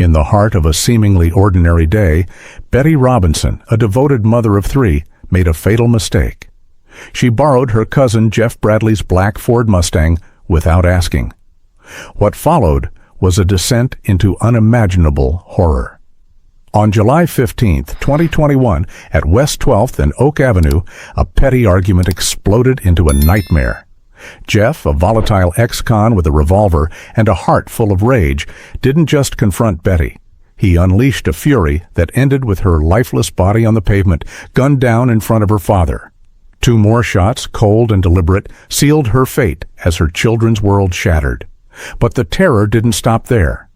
In the heart of a seemingly ordinary day, Betty Robinson, a devoted mother of three, made a fatal mistake. She borrowed her cousin Jeff Bradley's black Ford Mustang without asking. What followed was a descent into unimaginable horror. On July 15, 2021, at West 12th and Oak Avenue, a petty argument exploded into a nightmare. Jeff, a volatile ex-con with a revolver and a heart full of rage, didn't just confront Betty. He unleashed a fury that ended with her lifeless body on the pavement, gunned down in front of her father. Two more shots, cold and deliberate, sealed her fate as her children's world shattered. But the terror didn't stop there.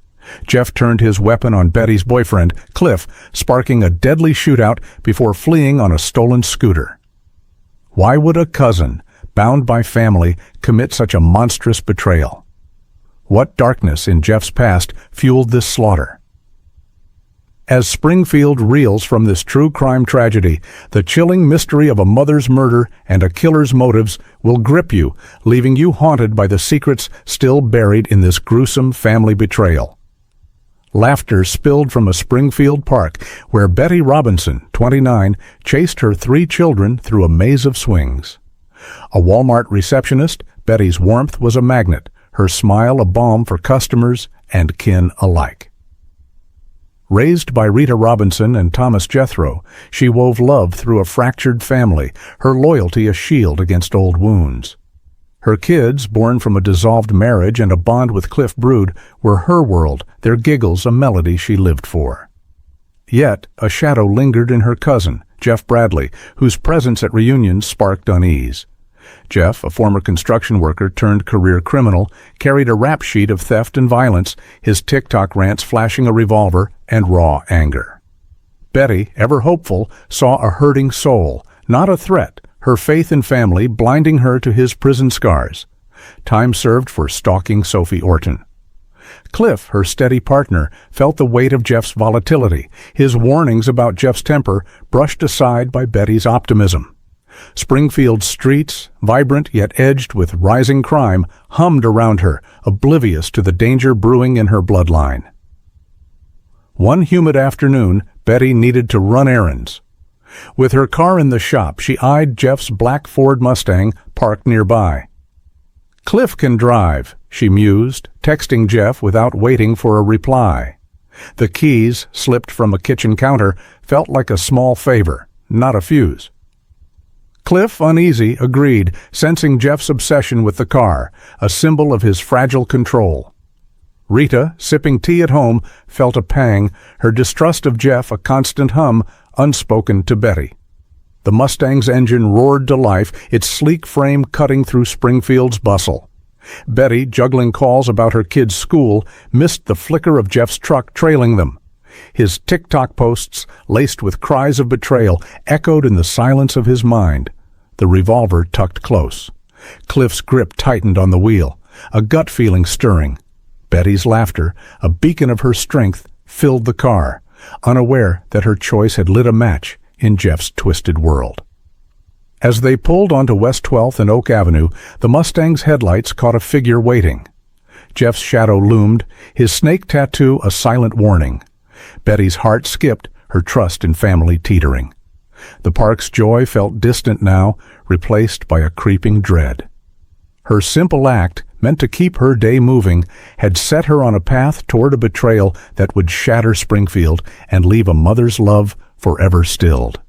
Jeff turned his weapon on Betty's boyfriend, Cliff, sparking a deadly shootout before fleeing on a stolen scooter. Why would a cousin, bound by family, commit such a monstrous betrayal? What darkness in Jeff's past fueled this slaughter? As Springfield reels from this true crime tragedy, the chilling mystery of a mother's murder and a killer's motives will grip you, leaving you haunted by the secrets still buried in this gruesome family betrayal. Laughter spilled from a Springfield park where Betty Robinson, 29, chased her three children through a maze of swings. A Walmart receptionist, Betty's warmth was a magnet, her smile a balm for customers and kin alike. Raised by Rita Robinson and Thomas Jethro, she wove love through a fractured family, her loyalty a shield against old wounds. Her kids, born from a dissolved marriage and a bond with Cliff Brood, were her world, their giggles a melody she lived for. Yet, a shadow lingered in her cousin, Jeff Bradley, whose presence at reunions sparked unease. Jeff, a former construction worker turned career criminal, carried a rap sheet of theft and violence, his TikTok rants flashing a revolver and raw anger. Betty, ever hopeful, saw a hurting soul, not a threat, her faith in family blinding her to his prison scars. Time served for stalking Sophie Orton. Cliff, her steady partner, felt the weight of Jeff's volatility, his warnings about Jeff's temper brushed aside by Betty's optimism. Springfield's streets, vibrant yet edged with rising crime, hummed around her, oblivious to the danger brewing in her bloodline. One humid afternoon, Betty needed to run errands. With her car in the shop, she eyed Jeff's black Ford Mustang parked nearby. "Cliff can drive," she mused, texting Jeff without waiting for a reply. The keys, slipped from a kitchen counter, felt like a small favor, not a fuse. Cliff, uneasy, agreed, sensing Jeff's obsession with the car, a symbol of his fragile control. Rita, sipping tea at home, felt a pang, her distrust of Jeff a constant hum, unspoken to Betty. The Mustang's engine roared to life, its sleek frame cutting through Springfield's bustle. Betty, juggling calls about her kids' school, missed the flicker of Jeff's truck trailing them. His TikTok posts, laced with cries of betrayal, echoed in the silence of his mind. The revolver tucked close. Cliff's grip tightened on the wheel, a gut feeling stirring. Betty's laughter, a beacon of her strength, filled the car, unaware that her choice had lit a match in Jeff's twisted world. As they pulled onto West 12th and Oak Avenue, the Mustang's headlights caught a figure waiting. Jeff's shadow loomed, his snake tattoo a silent warning. Betty's heart skipped, her trust in family teetering. The park's joy felt distant now, replaced by a creeping dread. Her simple act, meant to keep her day moving, had set her on a path toward a betrayal that would shatter Springfield and leave a mother's love forever stilled.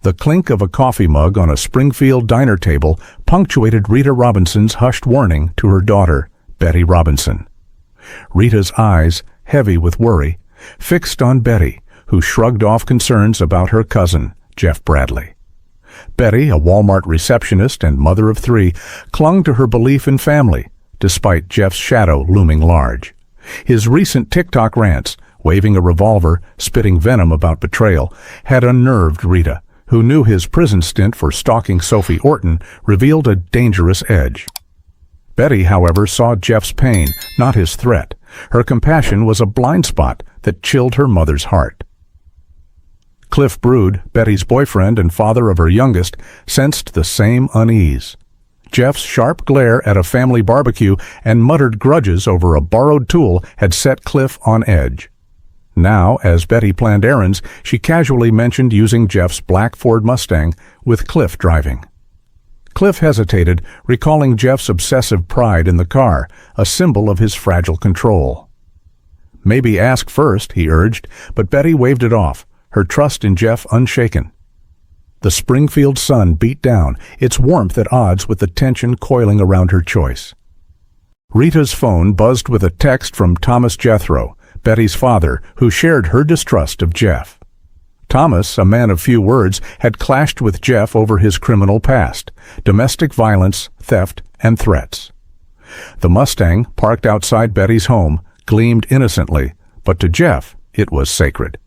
The clink of a coffee mug on a Springfield diner table punctuated Rita Robinson's hushed warning to her daughter, Betty Robinson. Rita's eyes, heavy with worry, fixed on Betty, who shrugged off concerns about her cousin, Jeff Bradley. Betty, a Walmart receptionist and mother of three, clung to her belief in family, despite Jeff's shadow looming large. His recent TikTok rants, waving a revolver, spitting venom about betrayal, had unnerved Rita, who knew his prison stint for stalking Sophie Orton revealed a dangerous edge. Betty, however, saw Jeff's pain, not his threat. Her compassion was a blind spot that chilled her mother's heart. Cliff Brood, Betty's boyfriend and father of her youngest, sensed the same unease. Jeff's sharp glare at a family barbecue and muttered grudges over a borrowed tool had set Cliff on edge. Now, as Betty planned errands, she casually mentioned using Jeff's black Ford Mustang with Cliff driving. Cliff hesitated, recalling Jeff's obsessive pride in the car, a symbol of his fragile control. "Maybe ask first," he urged, but Betty waved it off, her trust in Jeff unshaken. The Springfield sun beat down, its warmth at odds with the tension coiling around her choice. Rita's phone buzzed with a text from Thomas Jethro, Betty's father, who shared her distrust of Jeff. Thomas, a man of few words, had clashed with Jeff over his criminal past, domestic violence, theft, and threats. The Mustang, parked outside Betty's home, gleamed innocently, but to Jeff it was sacred.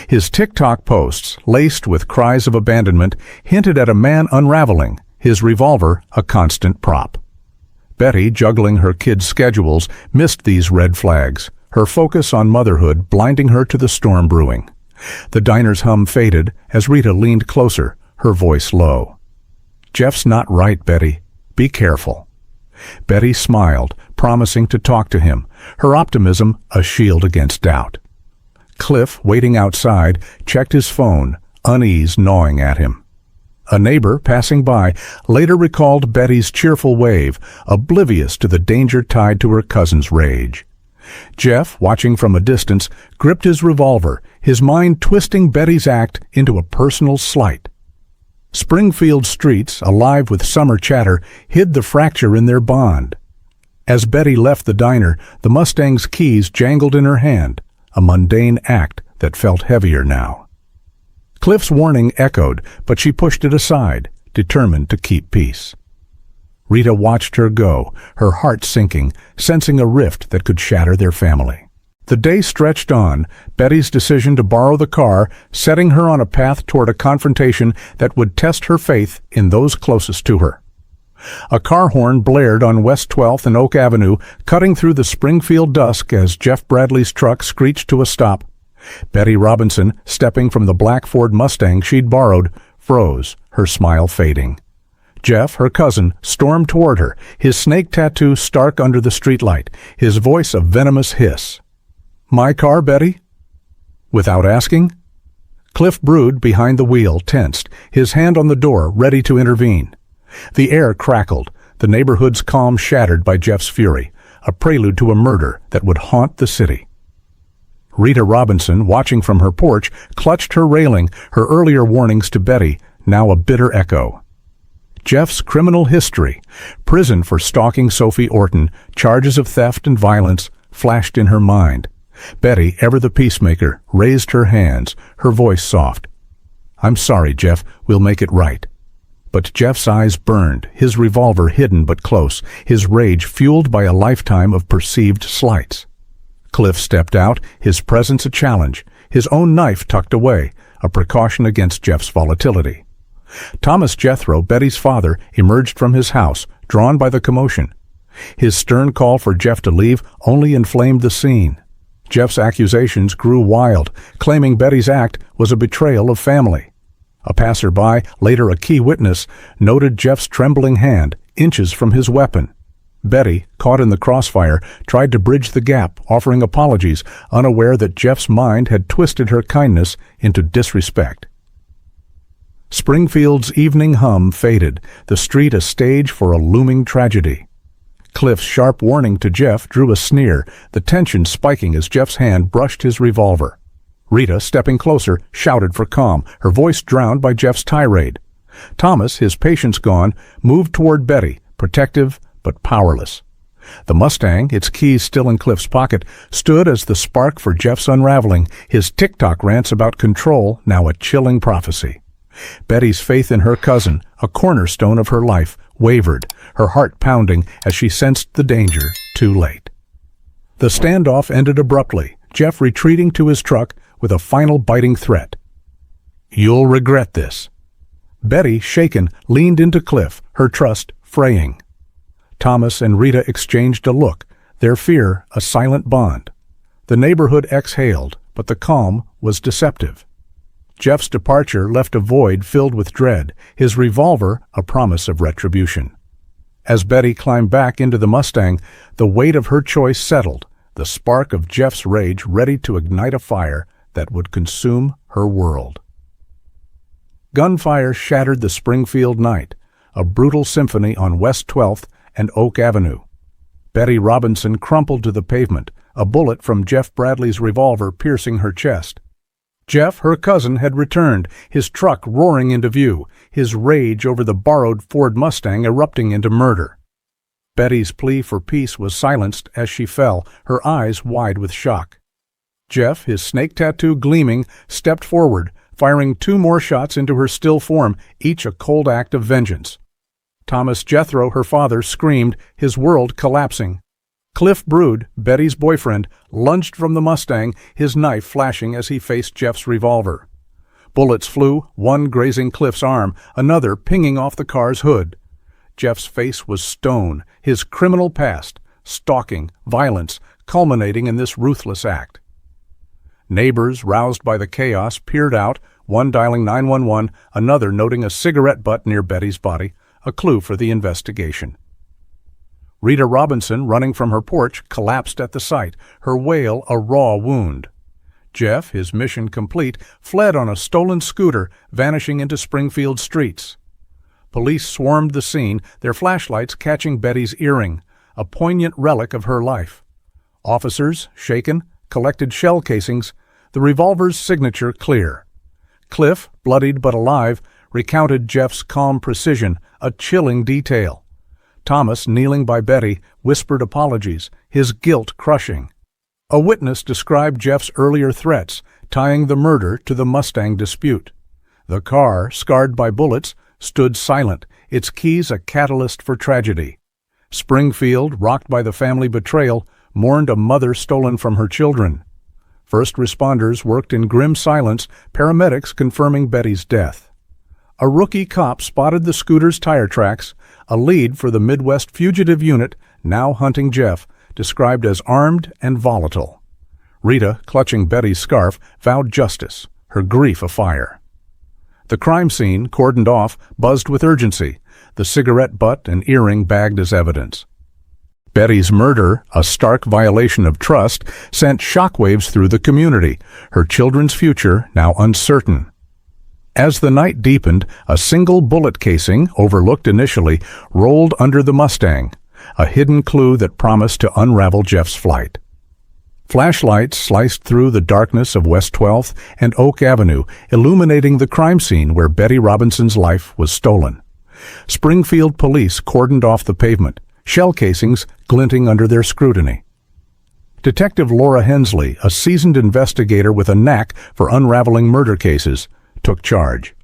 His TikTok posts, laced with cries of abandonment, hinted at a man unraveling, his revolver a constant prop. Betty, juggling her kids' schedules, missed these red flags, her focus on motherhood blinding her to the storm brewing. The diner's hum faded as Rita leaned closer, her voice low. "Jeff's not right, Betty. Be careful." Betty smiled, promising to talk to him, her optimism a shield against doubt. Cliff, waiting outside, checked his phone, unease gnawing at him. A neighbor, passing by, later recalled Betty's cheerful wave, oblivious to the danger tied to her cousin's rage. Jeff, watching from a distance, gripped his revolver, his mind twisting Betty's act into a personal slight. Springfield streets, alive with summer chatter, hid the fracture in their bond. As Betty left the diner, the Mustang's keys jangled in her hand, a mundane act that felt heavier now. Cliff's warning echoed, but she pushed it aside, determined to keep peace. Rita watched her go, her heart sinking, sensing a rift that could shatter their family. The day stretched on, Betty's decision to borrow the car setting her on a path toward a confrontation that would test her faith in those closest to her. A car horn blared on West 12th and Oak Avenue, cutting through the Springfield dusk as Jeff Bradley's truck screeched to a stop. Betty Robinson, stepping from the black Ford Mustang she'd borrowed, froze, her smile fading. Jeff, her cousin, stormed toward her, his snake tattoo stark under the streetlight, his voice a venomous hiss. "My car, Betty?" Without asking? Cliff brewed behind the wheel, tensed, his hand on the door, ready to intervene. The air crackled, the neighborhood's calm shattered by Jeff's fury, a prelude to a murder that would haunt the city. Rita Robinson, watching from her porch, clutched her railing, her earlier warnings to Betty, now a bitter echo. Jeff's criminal history, prison for stalking Sophie Orton, charges of theft and violence, flashed in her mind. Betty, ever the peacemaker, raised her hands, her voice soft. "I'm sorry, Jeff, we'll make it right." But Jeff's eyes burned, his revolver hidden but close, his rage fueled by a lifetime of perceived slights. Cliff stepped out, his presence a challenge, his own knife tucked away, a precaution against Jeff's volatility. Thomas Jethro, Betty's father, emerged from his house, drawn by the commotion. His stern call for Jeff to leave only inflamed the scene. Jeff's accusations grew wild, claiming Betty's act was a betrayal of family. A passerby, later a key witness, noted Jeff's trembling hand, inches from his weapon. Betty, caught in the crossfire, tried to bridge the gap, offering apologies, unaware that Jeff's mind had twisted her kindness into disrespect. Springfield's evening hum faded, the street a stage for a looming tragedy. Cliff's sharp warning to Jeff drew a sneer, the tension spiking as Jeff's hand brushed his revolver. Rita, stepping closer, shouted for calm, her voice drowned by Jeff's tirade. Thomas, his patience gone, moved toward Betty, protective but powerless. The Mustang, its keys still in Cliff's pocket, stood as the spark for Jeff's unraveling, his TikTok rants about control now a chilling prophecy. Betty's faith in her cousin, a cornerstone of her life, wavered, her heart pounding as she sensed the danger too late. The standoff ended abruptly, Jeff retreating to his truck with a final biting threat. "You'll regret this." Betty, shaken, leaned into Cliff, her trust fraying. Thomas and Rita exchanged a look, their fear a silent bond. The neighborhood exhaled, but the calm was deceptive. Jeff's departure left a void filled with dread, his revolver a promise of retribution. As Betty climbed back into the Mustang, the weight of her choice settled, the spark of Jeff's rage ready to ignite a fire that would consume her world. Gunfire shattered the Springfield night, a brutal symphony on West 12th and Oak Avenue. Betty Robinson crumpled to the pavement, a bullet from Jeff Bradley's revolver piercing her chest. Jeff, her cousin, had returned, his truck roaring into view, his rage over the borrowed Ford Mustang erupting into murder. Betty's plea for peace was silenced as she fell, her eyes wide with shock. Jeff, his snake tattoo gleaming, stepped forward, firing 2 more shots into her still form, each a cold act of vengeance. Thomas Jethro, her father, screamed, his world collapsing. Cliff Brood, Betty's boyfriend, lunged from the Mustang, his knife flashing as he faced Jeff's revolver. Bullets flew, one grazing Cliff's arm, another pinging off the car's hood. Jeff's face was stone, his criminal past, stalking, violence, culminating in this ruthless act. Neighbors, roused by the chaos, peered out, one dialing 911, another noting a cigarette butt near Betty's body, a clue for the investigation. Rita Robinson, running from her porch, collapsed at the sight, her wail a raw wound. Jeff, his mission complete, fled on a stolen scooter, vanishing into Springfield streets. Police swarmed the scene, their flashlights catching Betty's earring, a poignant relic of her life. Officers, shaken, collected shell casings, the revolver's signature clear. Cliff, bloodied but alive, recounted Jeff's calm precision, a chilling detail. Thomas, kneeling by Betty, whispered apologies, his guilt crushing. A witness described Jeff's earlier threats, tying the murder to the Mustang dispute. The car, scarred by bullets, stood silent, its keys a catalyst for tragedy. Springfield, rocked by the family betrayal, mourned a mother stolen from her children. First responders worked in grim silence, paramedics confirming Betty's death. A rookie cop spotted the scooter's tire tracks, a lead for the Midwest Fugitive Unit, now hunting Jeff, described as armed and volatile. Rita, clutching Betty's scarf, vowed justice, her grief afire. The crime scene, cordoned off, buzzed with urgency, the cigarette butt and earring bagged as evidence. Betty's murder, a stark violation of trust, sent shockwaves through the community, her children's future now uncertain. As the night deepened, a single bullet casing, overlooked initially, rolled under the Mustang, a hidden clue that promised to unravel Jeff's flight. Flashlights sliced through the darkness of West 12th and Oak Avenue, illuminating the crime scene where Betty Robinson's life was stolen. Springfield police cordoned off the pavement, shell casings glinting under their scrutiny. Detective Laura Hensley, a seasoned investigator with a knack for unraveling murder cases, took charge.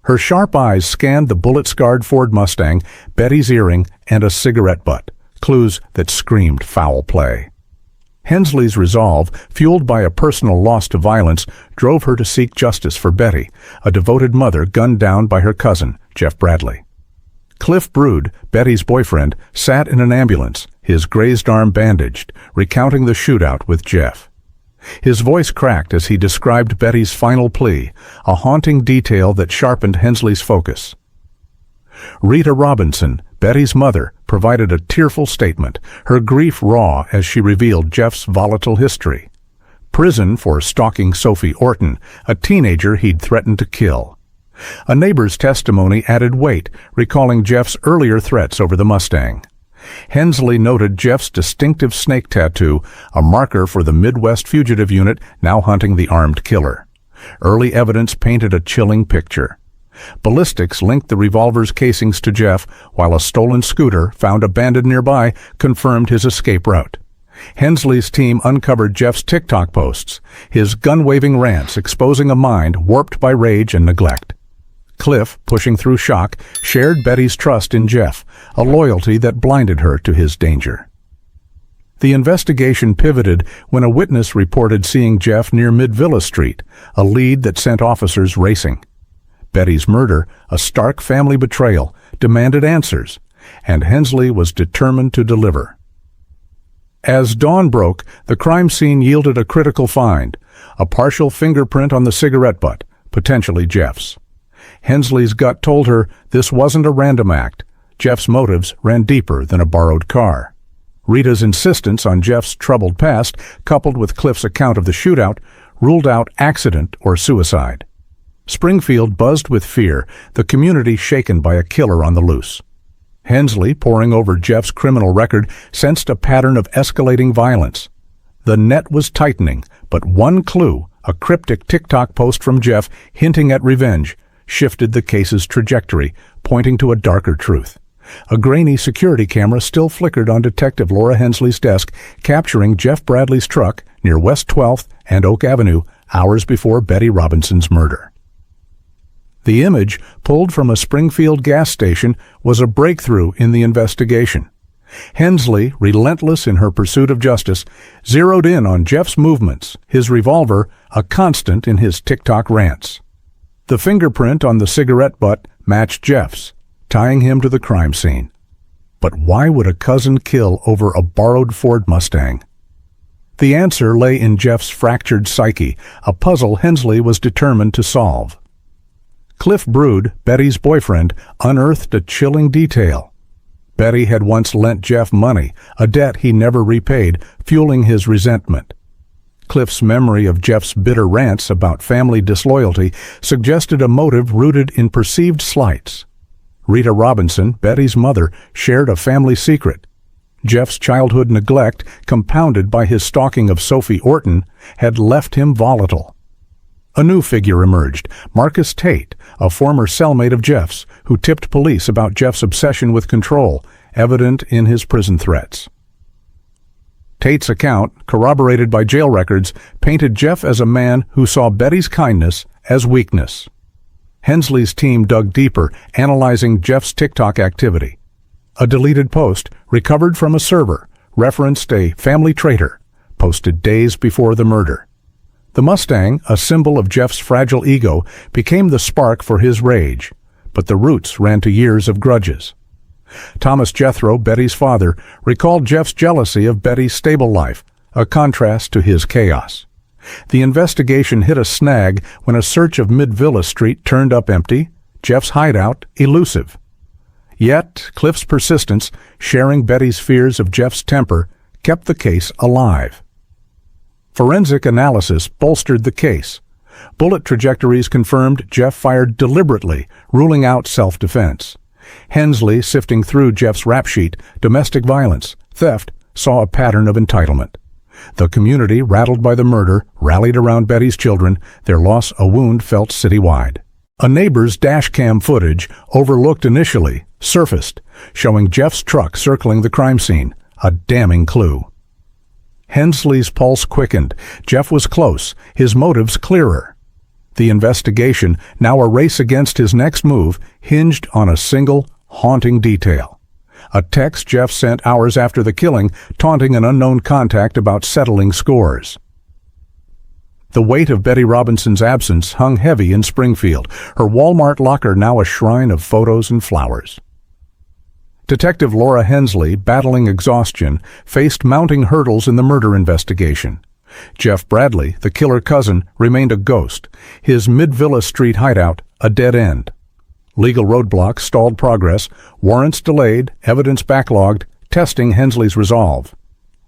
Her sharp eyes scanned the bullet-scarred Ford Mustang, Betty's earring, and a cigarette butt, clues that screamed foul play. Hensley's resolve, fueled by a personal loss to violence, drove her to seek justice for Betty, a devoted mother gunned down by her cousin, Jeff Bradley. Cliff Brood, Betty's boyfriend, sat in an ambulance, his grazed arm bandaged, recounting the shootout with Jeff. His voice cracked as he described Betty's final plea, a haunting detail that sharpened Hensley's focus. Rita Robinson, Betty's mother, provided a tearful statement, her grief raw as she revealed Jeff's volatile history. Prison for stalking Sophie Orton, a teenager he'd threatened to kill. A neighbor's testimony added weight, recalling Jeff's earlier threats over the Mustang. Hensley noted Jeff's distinctive snake tattoo, a marker for the Midwest Fugitive Unit now hunting the armed killer. Early evidence painted a chilling picture. Ballistics linked the revolver's casings to Jeff, while a stolen scooter, found abandoned nearby, confirmed his escape route. Hensley's team uncovered Jeff's TikTok posts, his gun-waving rants exposing a mind warped by rage and neglect. Cliff, pushing through shock, shared Betty's trust in Jeff, a loyalty that blinded her to his danger. The investigation pivoted when a witness reported seeing Jeff near Mid-Villa Street, a lead that sent officers racing. Betty's murder, a stark family betrayal, demanded answers, and Hensley was determined to deliver. As dawn broke, the crime scene yielded a critical find, a partial fingerprint on the cigarette butt, potentially Jeff's. Hensley's gut told her this wasn't a random act. Jeff's motives ran deeper than a borrowed car. Rita's insistence on Jeff's troubled past, coupled with Cliff's account of the shootout, ruled out accident or suicide. Springfield buzzed with fear, the community shaken by a killer on the loose. Hensley, poring over Jeff's criminal record, sensed a pattern of escalating violence. The net was tightening, but one clue, a cryptic TikTok post from Jeff hinting at revenge, shifted the case's trajectory, pointing to a darker truth. A grainy security camera still flickered on Detective Laura Hensley's desk, capturing Jeff Bradley's truck near West 12th and Oak Avenue hours before Betty Robinson's murder. The image, pulled from a Springfield gas station, was a breakthrough in the investigation. Hensley, relentless in her pursuit of justice, zeroed in on Jeff's movements, his revolver a constant in his TikTok rants. The fingerprint on the cigarette butt matched Jeff's, tying him to the crime scene. But why would a cousin kill over a borrowed Ford Mustang? The answer lay in Jeff's fractured psyche, a puzzle Hensley was determined to solve. Cliff Brood, Betty's boyfriend, unearthed a chilling detail. Betty had once lent Jeff money, a debt he never repaid, fueling his resentment. Cliff's memory of Jeff's bitter rants about family disloyalty suggested a motive rooted in perceived slights. Rita Robinson, Betty's mother, shared a family secret. Jeff's childhood neglect, compounded by his stalking of Sophie Orton, had left him volatile. A new figure emerged, Marcus Tate, a former cellmate of Jeff's, who tipped police about Jeff's obsession with control, evident in his prison threats. Tate's account, corroborated by jail records, painted Jeff as a man who saw Betty's kindness as weakness. Hensley's team dug deeper, analyzing Jeff's TikTok activity. A deleted post, recovered from a server, referenced a family traitor, posted days before the murder. The Mustang, a symbol of Jeff's fragile ego, became the spark for his rage, but the roots ran to years of grudges. Thomas Jethro, Betty's father, recalled Jeff's jealousy of Betty's stable life, a contrast to his chaos. The investigation hit a snag when a search of Mid-Villa Street turned up empty, Jeff's hideout elusive. Yet, Cliff's persistence, sharing Betty's fears of Jeff's temper, kept the case alive. Forensic analysis bolstered the case. Bullet trajectories confirmed Jeff fired deliberately, ruling out self-defense. Hensley, sifting through Jeff's rap sheet, domestic violence, theft, saw a pattern of entitlement. The community, rattled by the murder, rallied around Betty's children, their loss a wound felt citywide. A neighbor's dashcam footage, overlooked initially, surfaced, showing Jeff's truck circling the crime scene, a damning clue. Hensley's pulse quickened. Jeff was close, his motives clearer. The investigation, now a race against his next move, hinged on a single, haunting detail. A text Jeff sent hours after the killing, taunting an unknown contact about settling scores. The weight of Betty Robinson's absence hung heavy in Springfield, her Walmart locker now a shrine of photos and flowers. Detective Laura Hensley, battling exhaustion, faced mounting hurdles in the murder investigation. Jeff Bradley, the killer cousin, remained a ghost, his Mid-Villa Street hideout a dead end. Legal roadblocks stalled progress, warrants delayed, evidence backlogged, testing Hensley's resolve.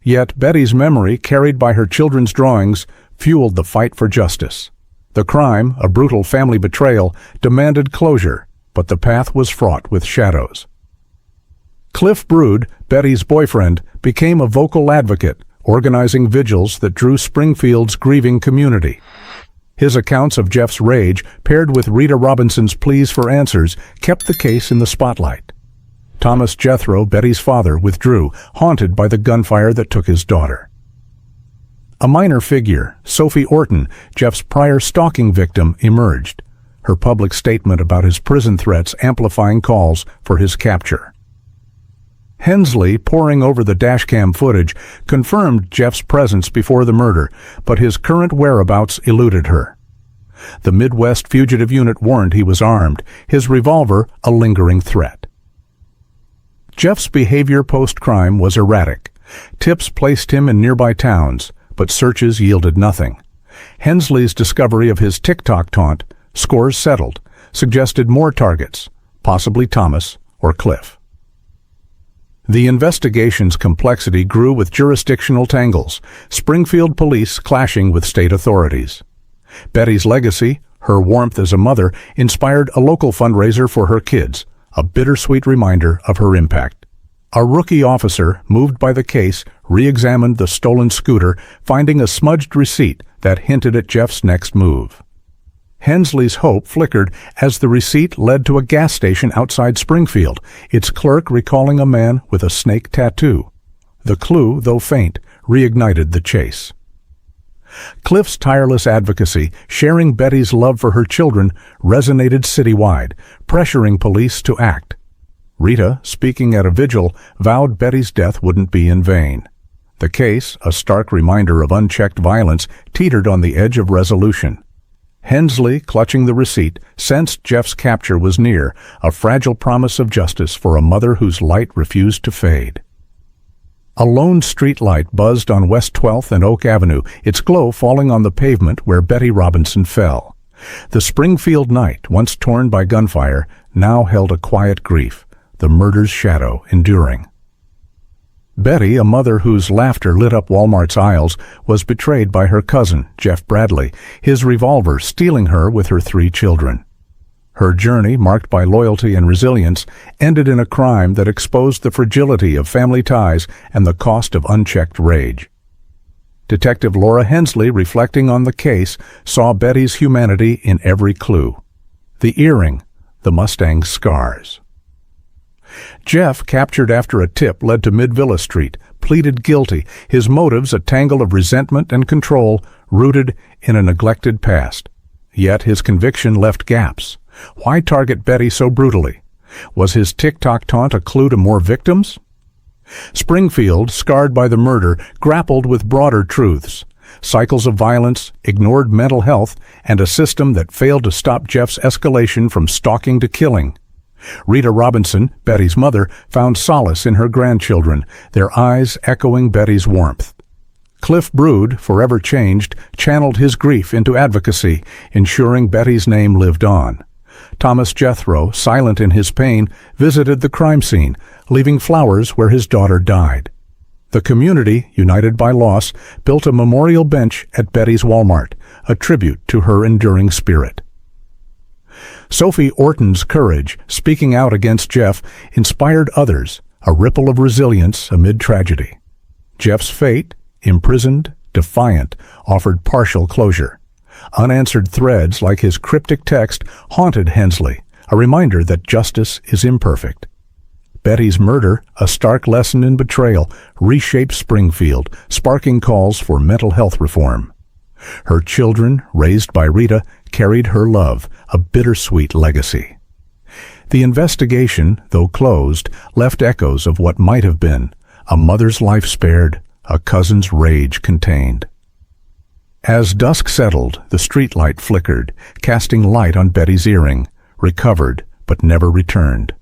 Yet Betty's memory, carried by her children's drawings, fueled the fight for justice. The crime, a brutal family betrayal, demanded closure, but the path was fraught with shadows. Cliff Brood, Betty's boyfriend, became a vocal advocate, organizing vigils that drew Springfield's grieving community. His accounts of Jeff's rage, paired with Rita Robinson's pleas for answers, kept the case in the spotlight. Thomas Jethro, Betty's father, withdrew, haunted by the gunfire that took his daughter. A minor figure, Sophie Orton, Jeff's prior stalking victim, emerged, her public statement about his prison threats amplifying calls for his capture. Hensley, poring over the dashcam footage, confirmed Jeff's presence before the murder, but his current whereabouts eluded her. The Midwest Fugitive Unit warned he was armed, his revolver a lingering threat. Jeff's behavior post-crime was erratic. Tips placed him in nearby towns, but searches yielded nothing. Hensley's discovery of his TikTok taunt, scores settled, suggested more targets, possibly Thomas or Cliff. The investigation's complexity grew with jurisdictional tangles, Springfield police clashing with state authorities. Betty's legacy, her warmth as a mother, inspired a local fundraiser for her kids, a bittersweet reminder of her impact. A rookie officer, moved by the case, re-examined the stolen scooter, finding a smudged receipt that hinted at Jeff's next move. Hensley's hope flickered as the receipt led to a gas station outside Springfield, its clerk recalling a man with a snake tattoo. The clue, though faint, reignited the chase. Cliff's tireless advocacy, sharing Betty's love for her children, resonated citywide, pressuring police to act. Rita, speaking at a vigil, vowed Betty's death wouldn't be in vain. The case, a stark reminder of unchecked violence, teetered on the edge of resolution. Hensley, clutching the receipt, sensed Jeff's capture was near, a fragile promise of justice for a mother whose light refused to fade. A lone street light buzzed on West 12th and Oak Avenue, its glow falling on the pavement where Betty Robinson fell. The Springfield night, once torn by gunfire, now held a quiet grief, the murder's shadow enduring. Betty, a mother whose laughter lit up Walmart's aisles, was betrayed by her cousin, Jeff Bradley, his revolver stealing her with her 3 children. Her journey, marked by loyalty and resilience, ended in a crime that exposed the fragility of family ties and the cost of unchecked rage. Detective Laura Hensley, reflecting on the case, saw Betty's humanity in every clue. The earring, the Mustang's scars. Jeff, captured after a tip led to Mid-Villa Street, pleaded guilty, his motives a tangle of resentment and control rooted in a neglected past. Yet his conviction left gaps. Why target Betty so brutally? Was his TikTok taunt a clue to more victims? Springfield, scarred by the murder, grappled with broader truths. Cycles of violence, ignored mental health, and a system that failed to stop Jeff's escalation from stalking to killing. Rita Robinson, Betty's mother, found solace in her grandchildren, their eyes echoing Betty's warmth. Cliff Brood, forever changed, channeled his grief into advocacy, ensuring Betty's name lived on. Thomas Jethro, silent in his pain, visited the crime scene, leaving flowers where his daughter died. The community, united by loss, built a memorial bench at Betty's Walmart, a tribute to her enduring spirit. Sophie Orton's courage, speaking out against Jeff, inspired others, a ripple of resilience amid tragedy. Jeff's fate, imprisoned, defiant, offered partial closure. Unanswered threads like his cryptic text haunted Hensley, a reminder that justice is imperfect. Betty's murder, a stark lesson in betrayal, reshaped Springfield, sparking calls for mental health reform. Her children, raised by Rita, carried her love, a bittersweet legacy. The investigation, though closed, left echoes of what might have been, a mother's life spared, a cousin's rage contained. As dusk settled, the streetlight flickered, casting light on Betty's earring, recovered but never returned.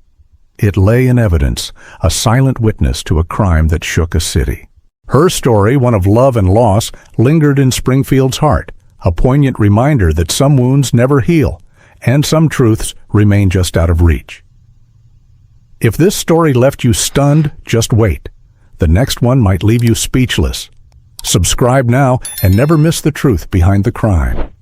It lay in evidence, a silent witness to a crime that shook a city. Her story, one of love and loss, lingered in Springfield's heart, a poignant reminder that some wounds never heal, and some truths remain just out of reach. If this story left you stunned, just wait. The next one might leave you speechless. Subscribe now and never miss the truth behind the crime.